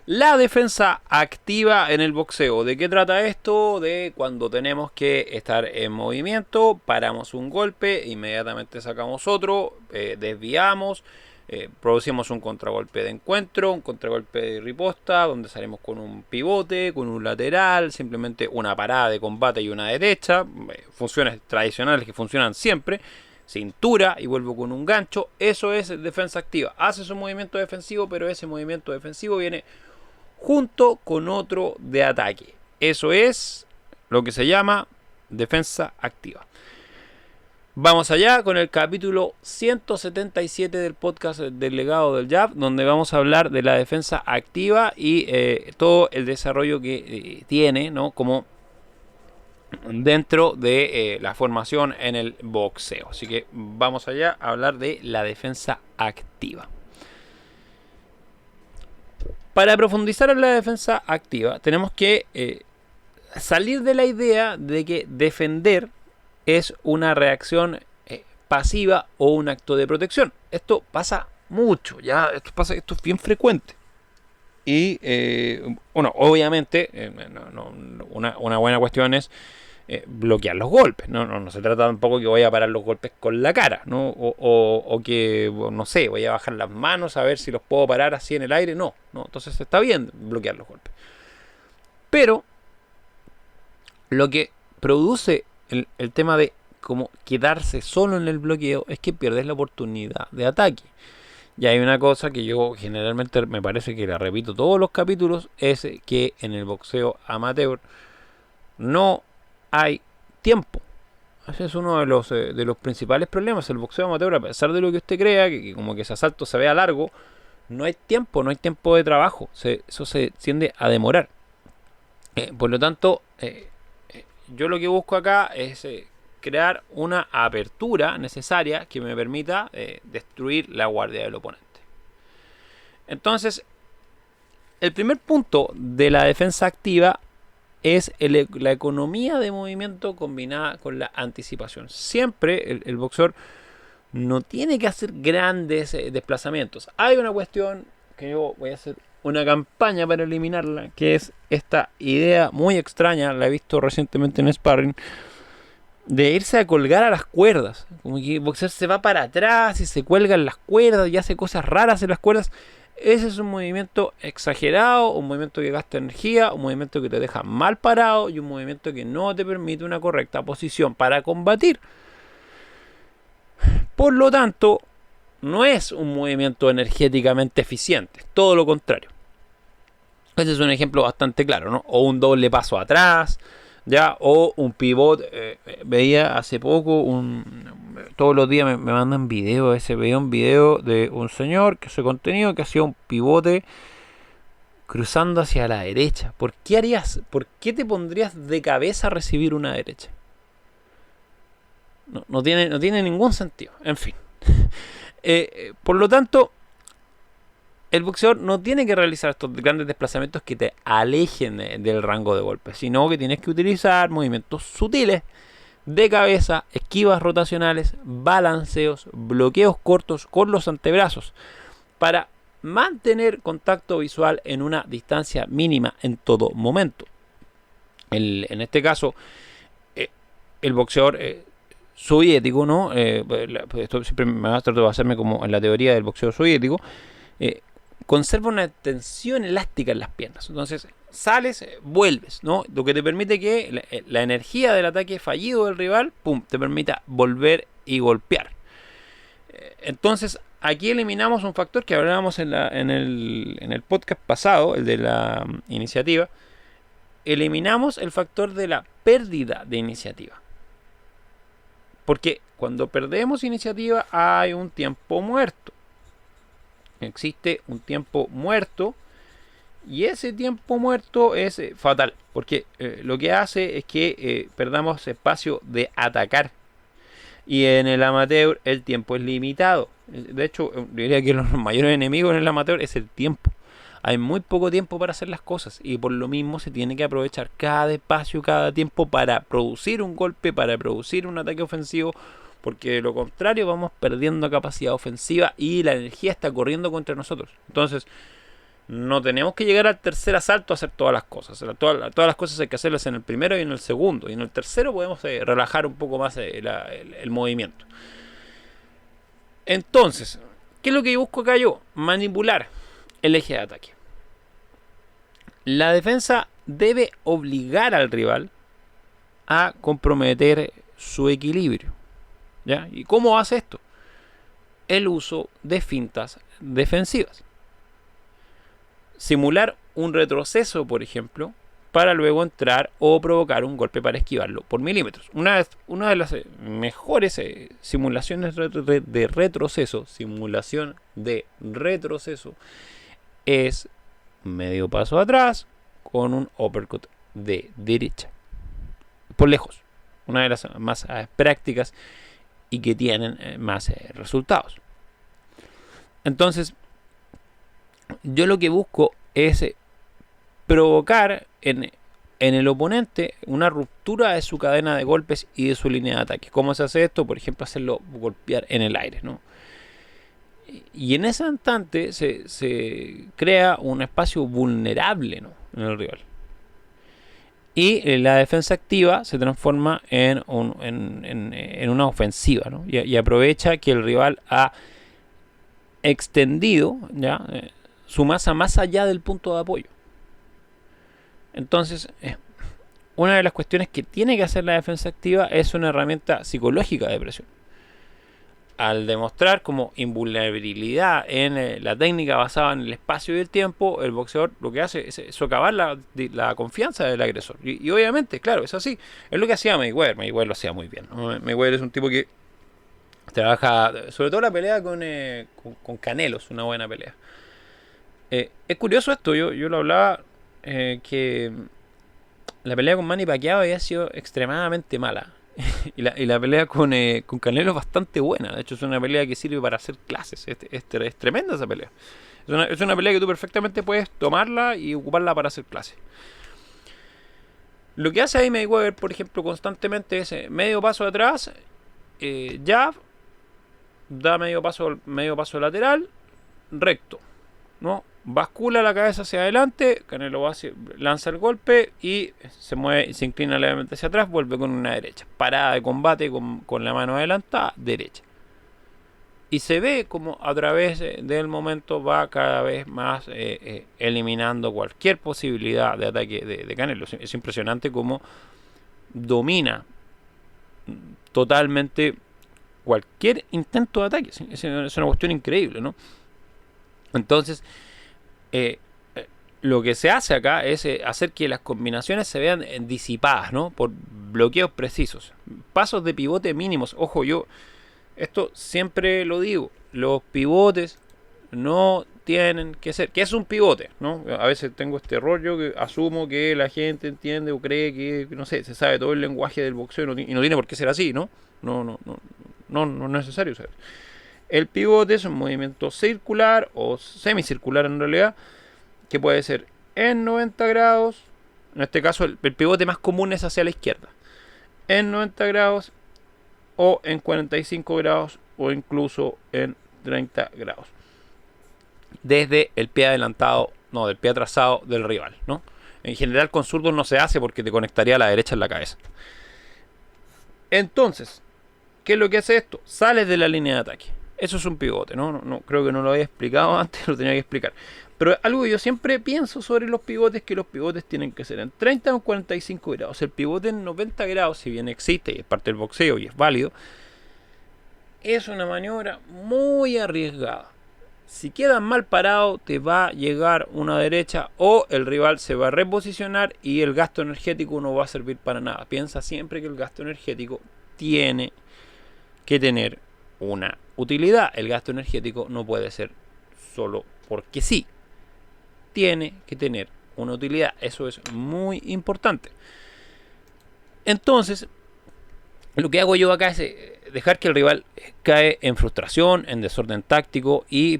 La defensa activa en el boxeo. ¿De qué trata esto? De cuando tenemos que estar en movimiento, paramos un golpe, inmediatamente sacamos otro, desviamos, producimos un contragolpe de encuentro, un contragolpe de riposta, donde salimos con un pivote, con un lateral, simplemente una parada de combate y una derecha, funciones tradicionales que funcionan siempre, cintura y vuelvo con un gancho. Eso es defensa activa. Haces un movimiento defensivo, pero ese movimiento defensivo viene junto con otro de ataque. Eso es lo que se llama defensa activa. Vamos allá con el capítulo 177 del podcast del legado del jab, donde vamos a hablar de la defensa activa y todo el desarrollo que tiene, ¿no? Como dentro de la formación en el boxeo. Así que vamos allá a hablar de la defensa activa. Para profundizar en la defensa activa, tenemos que salir de la idea de que defender es una reacción pasiva o un acto de protección. Esto pasa mucho, ya esto es bien frecuente. Y bueno, obviamente una buena cuestión es bloquear los golpes. No se trata tampoco que vaya a parar los golpes con la cara, ¿no? O que, no sé, voy a bajar las manos a ver si los puedo parar así en el aire. No. Entonces está bien bloquear los golpes. Pero lo que produce el tema de como quedarse solo en el bloqueo es que pierdes la oportunidad de ataque. Y hay una cosa que yo generalmente me parece que la repito todos los capítulos, es que en el boxeo amateur no hay tiempo. Ese es uno de los principales problemas. El boxeo amateur, a pesar de lo que usted crea, que como que ese asalto se vea largo, no hay tiempo de trabajo. Eso se tiende a demorar. Por lo tanto, yo lo que busco acá es crear una apertura necesaria que me permita destruir la guardia del oponente. Entonces, el primer punto de la defensa activa es la economía de movimiento combinada con la anticipación. Siempre el boxeador no tiene que hacer grandes desplazamientos. Hay una cuestión que yo voy a hacer una campaña para eliminarla, que es esta idea muy extraña, la he visto recientemente en sparring, de irse a colgar a las cuerdas. Como que el boxeador se va para atrás y se cuelga en las cuerdas y hace cosas raras en las cuerdas. Ese es un movimiento exagerado, un movimiento que gasta energía, un movimiento que te deja mal parado y un movimiento que no te permite una correcta posición para combatir. Por lo tanto, no es un movimiento energéticamente eficiente, todo lo contrario. Ese es un ejemplo bastante claro, ¿no? O un doble paso atrás, ya, o un pivot. Veía hace poco todos los días me mandan videos. Veía un video de un señor que hace contenido que hacía un pivote cruzando hacia la derecha. ¿Por qué te pondrías de cabeza a recibir una derecha? No tiene ningún sentido. En fin. Por lo tanto, el boxeador no tiene que realizar estos grandes desplazamientos que te alejen del rango de golpe, sino que tienes que utilizar movimientos sutiles de cabeza, esquivas rotacionales, balanceos, bloqueos cortos con los antebrazos para mantener contacto visual en una distancia mínima en todo momento. En este caso, el boxeador soviético, ¿no? Esto siempre me va a tratar de basarme como en la teoría del boxeo soviético. Conserva una tensión elástica en las piernas. Entonces sales, vuelves, ¿no? Lo que te permite que la energía del ataque fallido del rival, te permita volver y golpear. Entonces aquí eliminamos un factor que hablábamos en el podcast pasado, el de la iniciativa. Eliminamos el factor de la pérdida de iniciativa. Porque cuando perdemos iniciativa hay un tiempo muerto. Existe un tiempo muerto y ese tiempo muerto es fatal porque lo que hace es que perdamos espacio de atacar, y en el amateur el tiempo es limitado. De hecho, diría que los mayores enemigos en el amateur es el tiempo. Hay muy poco tiempo para hacer las cosas y por lo mismo se tiene que aprovechar cada espacio, cada tiempo para producir un golpe, para producir un ataque ofensivo, porque de lo contrario vamos perdiendo capacidad ofensiva y la energía está corriendo contra nosotros. Entonces, No tenemos que llegar al tercer asalto a hacer todas las cosas. Todas las cosas hay que hacerlas en el primero y en el segundo. Y en el tercero podemos relajar un poco más el movimiento. Entonces, ¿qué es lo que busco acá yo? Manipular el eje de ataque. La defensa debe obligar al rival a comprometer su equilibrio, ¿ya? ¿Y cómo hace esto? El uso de fintas defensivas. Simular un retroceso, por ejemplo, para luego entrar o provocar un golpe para esquivarlo por milímetros. Una de las mejores simulación de retroceso es medio paso atrás con un uppercut de derecha. Por lejos, una de las más prácticas y que tienen más resultados. Entonces, yo lo que busco es provocar en el oponente una ruptura de su cadena de golpes y de su línea de ataque. ¿Cómo se hace esto? Por ejemplo, hacerlo golpear en el aire, ¿no? Y en ese instante se crea un espacio vulnerable, ¿no?, en el rival. Y la defensa activa se transforma en una ofensiva, ¿no? Y aprovecha que el rival ha extendido, ¿ya?, su masa más allá del punto de apoyo. Entonces, una de las cuestiones que tiene que hacer la defensa activa es una herramienta psicológica de presión. Al demostrar como invulnerabilidad en la técnica basada en el espacio y el tiempo, el boxeador lo que hace es socavar la confianza del agresor. Y obviamente, claro, es así. Es lo que hacía Mayweather. Mayweather lo hacía muy bien, ¿no? Mayweather es un tipo que trabaja, sobre todo la pelea con Canelo, es una buena pelea. Es curioso esto, yo lo hablaba, que la pelea con Manny Pacquiao había sido extremadamente mala. y la pelea con Canelo es bastante buena. De hecho, es una pelea que sirve para hacer clases. Es tremenda esa pelea. Es una pelea que tú perfectamente puedes tomarla y ocuparla para hacer clases. Lo que hace ahí Mayweather, por ejemplo, constantemente es medio paso atrás, jab, da medio paso lateral, recto, ¿no? Bascula la cabeza hacia adelante, Canelo lanza el golpe y se mueve, se inclina levemente hacia atrás, vuelve con una derecha. Parada de combate con la mano adelantada, derecha. Y se ve como a través del momento va cada vez más eliminando cualquier posibilidad de ataque de Canelo. Es impresionante cómo domina totalmente cualquier intento de ataque. Es una cuestión increíble, ¿no? Entonces, lo que se hace acá es hacer que las combinaciones se vean disipadas, ¿no?, por bloqueos precisos, pasos de pivote mínimos. Ojo, yo esto siempre lo digo, los pivotes no tienen que ser, ¿qué es un pivote?, ¿no? A veces tengo este rollo que asumo que la gente entiende o cree que, no sé, se sabe todo el lenguaje del boxeo y no tiene por qué ser así, ¿no? No es necesario saber. El pivote es un movimiento circular o semicircular en realidad, que puede ser en 90 grados. En este caso el pivote más común es hacia la izquierda. En 90 grados o en 45 grados o incluso en 30 grados. Desde el pie adelantado, no, del pie atrasado del rival, ¿no? En general con zurdos no se hace porque te conectaría a la derecha en la cabeza. Entonces, ¿qué es lo que hace esto? Sales de la línea de ataque. Eso es un pivote, ¿no? Creo que no lo había explicado antes, lo tenía que explicar. Pero algo que yo siempre pienso sobre los pivotes, que los pivotes tienen que ser en 30 o 45 grados. El pivote en 90 grados, si bien existe y es parte del boxeo y es válido, es una maniobra muy arriesgada. Si quedas mal parado, te va a llegar una derecha o el rival se va a reposicionar y el gasto energético no va a servir para nada. Piensa siempre que el gasto energético tiene que tener una utilidad. El gasto energético no puede ser solo porque sí. Tiene que tener una utilidad. Eso es muy importante. Entonces, lo que hago yo acá es dejar que el rival cae en frustración, en desorden táctico y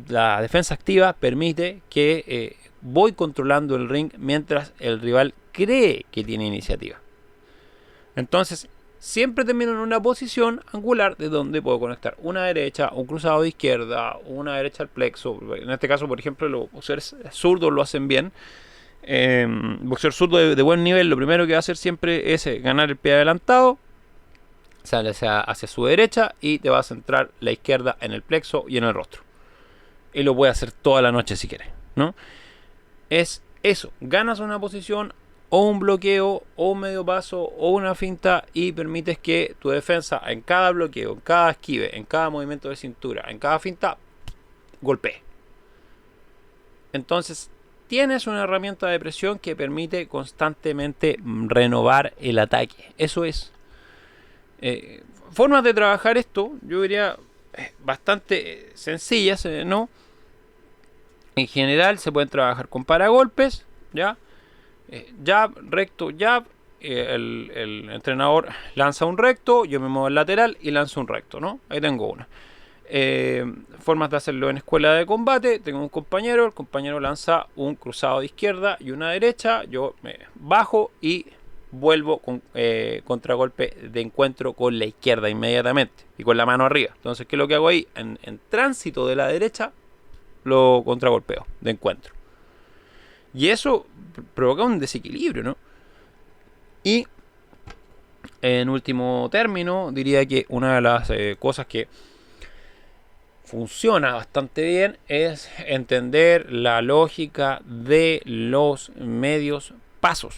la defensa activa permite que voy controlando el ring mientras el rival cree que tiene iniciativa. Entonces, siempre termino en una posición angular de donde puedo conectar una derecha, un cruzado de izquierda, una derecha al plexo. En este caso, por ejemplo, los boxeadores zurdos lo hacen bien. Boxeador zurdo de buen nivel, lo primero que va a hacer siempre es ganar el pie adelantado, sale hacia su derecha y te va a centrar la izquierda en el plexo y en el rostro. Y lo puede hacer toda la noche si quieres, ¿no? Es eso, ganas una posición o un bloqueo o un medio paso o una finta y permites que tu defensa en cada bloqueo, en cada esquive, en cada movimiento de cintura, en cada finta, golpee. Entonces tienes una herramienta de presión que permite constantemente renovar el ataque. Eso es. Formas de trabajar esto, yo diría, bastante sencillas, ¿no? En general se pueden trabajar con paragolpes, ¿ya? Jab, recto, jab. El entrenador lanza un recto, yo me muevo al lateral y lanzo un recto, ¿no? Ahí tengo una. Formas de hacerlo en escuela de combate. Tengo un compañero, el compañero lanza un cruzado de izquierda y una derecha, yo me bajo y vuelvo con contragolpe de encuentro con la izquierda inmediatamente y con la mano arriba. Entonces, ¿qué es lo que hago ahí? En tránsito de la derecha lo contragolpeo de encuentro. Y eso provoca un desequilibrio, ¿no? Y en último término, diría que una de las cosas que funciona bastante bien es entender la lógica de los medios pasos.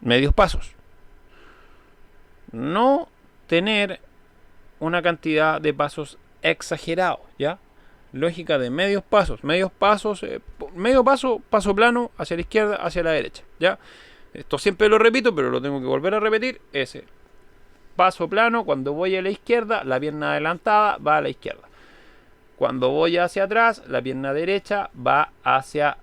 Medios pasos. No tener una cantidad de pasos exagerados, ¿ya? Lógica de medios pasos. Medios pasos, medio paso, paso plano, hacia la izquierda, hacia la derecha, ¿ya? Esto siempre lo repito, pero lo tengo que volver a repetir. Ese paso plano, cuando voy a la izquierda, la pierna adelantada va a la izquierda. Cuando voy hacia atrás, la pierna derecha va hacia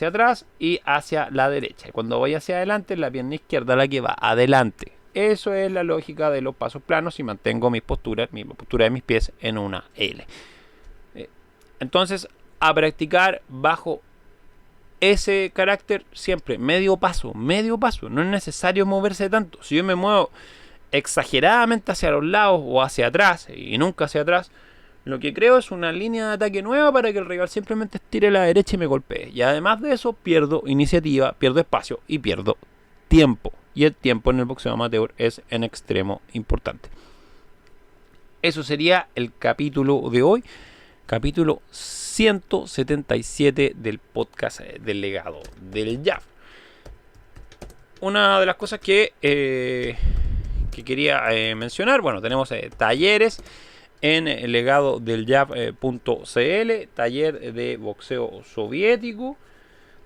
atrás y hacia la derecha. Cuando voy hacia adelante, la pierna izquierda la que va adelante. Eso es la lógica de los pasos planos y mantengo mi postura de mis pies en una L. Entonces, a practicar bajo ese carácter siempre, medio paso. No es necesario moverse tanto. Si yo me muevo exageradamente hacia los lados o hacia atrás y nunca hacia atrás, lo que creo es una línea de ataque nueva para que el rival simplemente estire a la derecha y me golpee. Y además de eso, pierdo iniciativa, pierdo espacio y pierdo tiempo. Y el tiempo en el boxeo amateur es en extremo importante. Eso sería el capítulo de hoy. Capítulo 177 del podcast del legado del jab. Una de las cosas que quería mencionar, bueno, tenemos talleres en el legado del jab.cl, taller de boxeo soviético,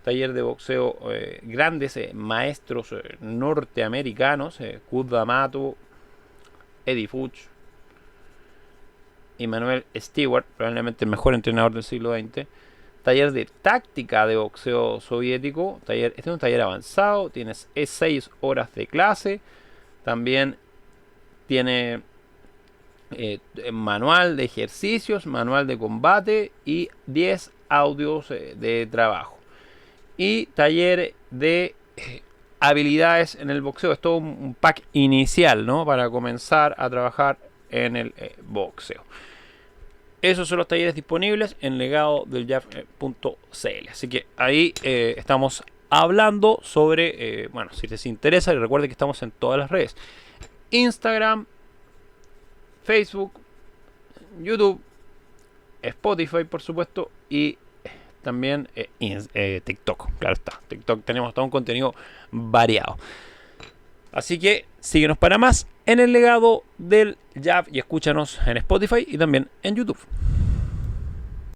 taller de boxeo grandes maestros norteamericanos, Cus D'Amato, Eddie Fuchs, Emmanuel Stewart, probablemente el mejor entrenador del siglo XX. Taller de táctica de boxeo soviético. Este es un taller avanzado. Tienes 6 horas de clase. También tiene manual de ejercicios, manual de combate y 10 audios de trabajo. Y taller de habilidades en el boxeo. Es todo un pack inicial, ¿no? Para comenzar a trabajar en el boxeo. Esos son los talleres disponibles en legado del jab.cl. Así que ahí estamos hablando sobre, bueno, si les interesa, y recuerden que estamos en todas las redes: Instagram, Facebook, YouTube, Spotify, por supuesto, y también TikTok. Claro está, TikTok tenemos todo un contenido variado. Así que síguenos para más en el legado del jab y escúchanos en Spotify y también en YouTube.